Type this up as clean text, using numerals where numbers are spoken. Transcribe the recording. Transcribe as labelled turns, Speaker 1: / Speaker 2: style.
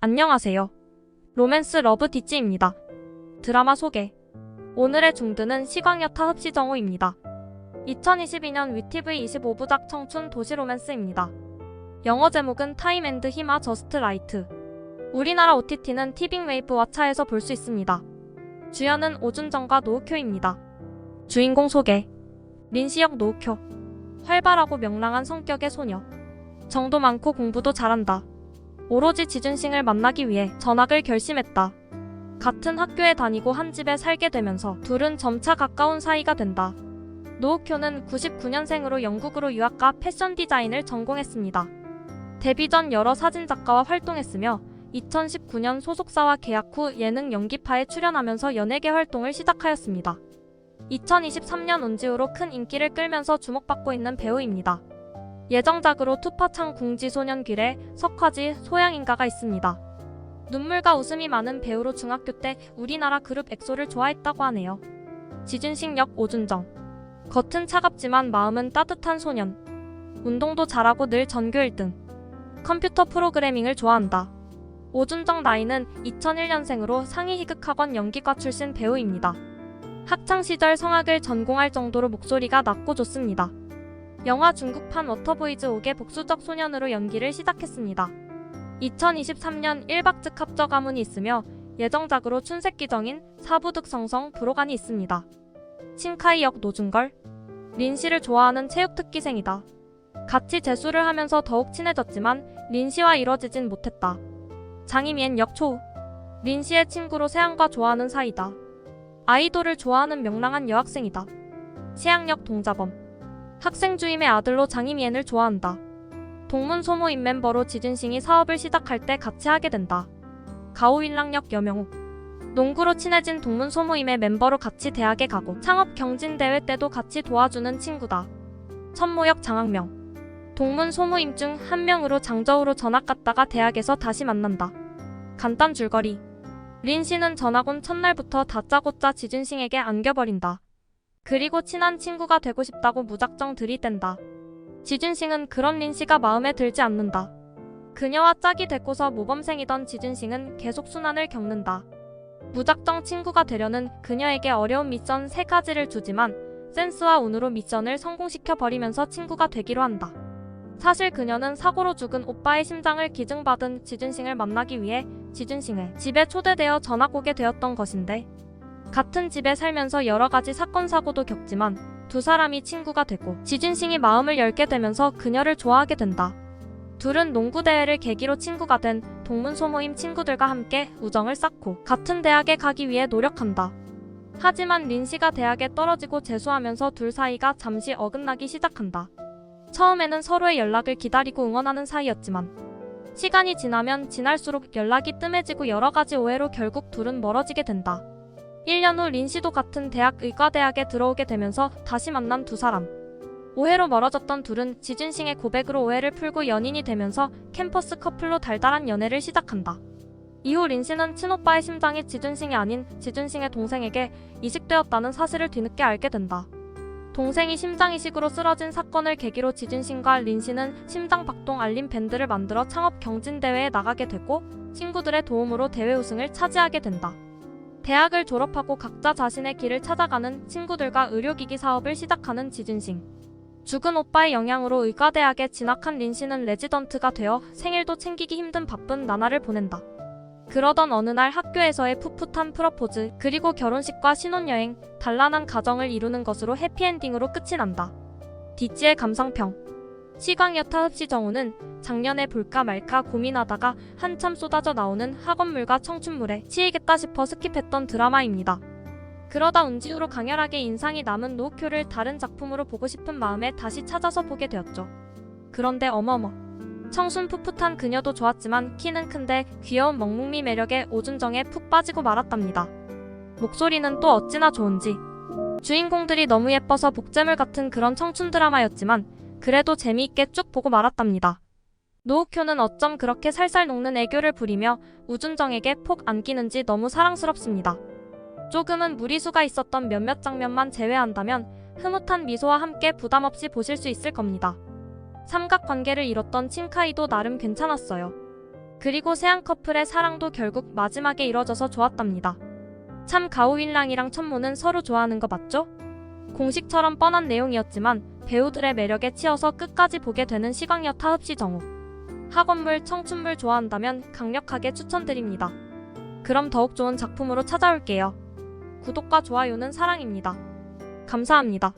Speaker 1: 안녕하세요. 로맨스 러브 디찌입니다. 드라마 소개. 오늘의 중드는 시광여타 흡시정우입니다. 2022년 위티브이 25부작 청춘 도시 로맨스입니다. 영어 제목은 타임 앤드 히마 저스트 라이트. 우리나라 OTT는 티빙웨이브와 차에서 볼 수 있습니다. 주연은 오준정과 노우쿄입니다. 주인공 소개. 린씨 역 노우쿄. 활발하고 명랑한 성격의 소녀. 정도 많고 공부도 잘한다. 오로지 지준싱을 만나기 위해 전학을 결심했다. 같은 학교에 다니고 한 집에 살게 되면서 둘은 점차 가까운 사이가 된다. 노우쿄는 99년생으로 영국으로 유학가 패션 디자인을 전공했습니다. 데뷔 전 여러 사진작가와 활동했으며 2019년 소속사와 계약 후 예능 연기파에 출연하면서 연예계 활동을 시작하였습니다. 2023년 온지우로 큰 인기를 끌면서 주목받고 있는 배우입니다. 예정작으로 투파창 궁지소년길에 석화지 소양인가가 있습니다. 눈물과 웃음이 많은 배우로 중학교 때 우리나라 그룹 엑소를 좋아했다고 하네요. 지준싱 역 오준정. 겉은 차갑지만 마음은 따뜻한 소년. 운동도 잘하고 늘 전교 1등. 컴퓨터 프로그래밍을 좋아한다. 오준정 나이는 2001년생으로 상위 희극학원 연기과 출신 배우입니다. 학창시절 성악을 전공할 정도로 목소리가 낮고 좋습니다. 영화 중국판 워터보이즈 5개 복수적 소년으로 연기를 시작했습니다. 2023년 1박즉 합작 가문이 있으며 예정작으로 춘색기정인 사부득성성 불호간이 있습니다. 신카이 역 노준걸. 린씨를 좋아하는 체육특기생이다. 같이 재수를 하면서 더욱 친해졌지만 린씨와 이뤄지진 못했다. 장희미엔 역 초우. 린씨의 친구로 세양과 좋아하는 사이다. 아이돌을 좋아하는 명랑한 여학생이다. 시양 역 동자범. 학생 주임의 아들로 장희미엔을 좋아한다. 동문 소모임 멤버로 지준싱이 사업을 시작할 때 같이 하게 된다. 가오일랑 역 여명욱. 농구로 친해진 동문 소모임의 멤버로 같이 대학에 가고 창업 경진대회 때도 같이 도와주는 친구다. 천모 역 장학명. 동문 소모임 중 한 명으로 장저우로 전학 갔다가 대학에서 다시 만난다. 간단 줄거리. 린씨는 전학 온 첫날부터 다짜고짜 지준싱에게 안겨버린다. 그리고 친한 친구가 되고 싶다고 무작정 들이댄다. 지준싱은 그런 린씨가 마음에 들지 않는다. 그녀와 짝이 됐고서 모범생이던 지준싱은 계속 순환을 겪는다. 무작정 친구가 되려는 그녀에게 어려운 미션 3가지를 주지만 센스와 운으로 미션을 성공시켜버리면서 친구가 되기로 한다. 사실 그녀는 사고로 죽은 오빠의 심장을 기증받은 지준싱을 만나기 위해 지준싱의 집에 초대되어 전학 오게 되었던 것인데, 같은 집에 살면서 여러가지 사건 사고도 겪지만 두 사람이 친구가 되고 지준싱이 마음을 열게 되면서 그녀를 좋아하게 된다. 둘은 농구대회를 계기로 친구가 된 동문소모임 친구들과 함께 우정을 쌓고 같은 대학에 가기 위해 노력한다. 하지만 린씨가 대학에 떨어지고 재수하면서 둘 사이가 잠시 어긋나기 시작한다. 처음에는 서로의 연락을 기다리고 응원하는 사이였지만 시간이 지나면 지날수록 연락이 뜸해지고 여러가지 오해로 결국 둘은 멀어지게 된다. 1년 후 린씨도 같은 대학 의과대학에 들어오게 되면서 다시 만난 두 사람. 오해로 멀어졌던 둘은 지준싱의 고백으로 오해를 풀고 연인이 되면서 캠퍼스 커플로 달달한 연애를 시작한다. 이후 린씨는 친오빠의 심장이 지준싱이 아닌 지준싱의 동생에게 이식되었다는 사실을 뒤늦게 알게 된다. 동생이 심장 이식으로 쓰러진 사건을 계기로 지준싱과 린씨는 심장 박동 알림 밴드를 만들어 창업 경진대회에 나가게 되고 친구들의 도움으로 대회 우승을 차지하게 된다. 대학을 졸업하고 각자 자신의 길을 찾아가는 친구들과 의료기기 사업을 시작하는 지준싱. 죽은 오빠의 영향으로 의과대학에 진학한 린씨는 레지던트가 되어 생일도 챙기기 힘든 바쁜 나날을 보낸다. 그러던 어느 날 학교에서의 풋풋한 프러포즈, 그리고 결혼식과 신혼여행, 단란한 가정을 이루는 것으로 해피엔딩으로 끝이 난다. 디찌의 감상평. 시광여타 흡시정우는 작년에 볼까 말까 고민하다가 한참 쏟아져 나오는 학원물과 청춘물에 치이겠다 싶어 스킵했던 드라마입니다. 그러다 온지우로 강렬하게 인상이 남은 노우쿄를 다른 작품으로 보고 싶은 마음에 다시 찾아서 보게 되었죠. 그런데 어머머. 청순 풋풋한 그녀도 좋았지만 키는 큰데 귀여운 먹묵미 매력에 오준정에 푹 빠지고 말았답니다. 목소리는 또 어찌나 좋은지. 주인공들이 너무 예뻐서 복제물 같은 그런 청춘 드라마였지만 그래도 재미있게 쭉 보고 말았답니다. 노우쿄는 어쩜 그렇게 살살 녹는 애교를 부리며 우준정에게 폭 안기는지 너무 사랑스럽습니다. 조금은 무리수가 있었던 몇몇 장면만 제외한다면 흐뭇한 미소와 함께 부담없이 보실 수 있을 겁니다. 삼각관계를 이뤘던 친카이도 나름 괜찮았어요. 그리고 세안 커플의 사랑도 결국 마지막에 이뤄져서 좋았답니다. 참 가오윈랑이랑 천모는 서로 좋아하는 거 맞죠? 공식처럼 뻔한 내용이었지만 배우들의 매력에 치여서 끝까지 보게 되는 시광여타 흡시정우. 학원물, 청춘물 좋아한다면 강력하게 추천드립니다. 그럼 더욱 좋은 작품으로 찾아올게요. 구독과 좋아요는 사랑입니다. 감사합니다.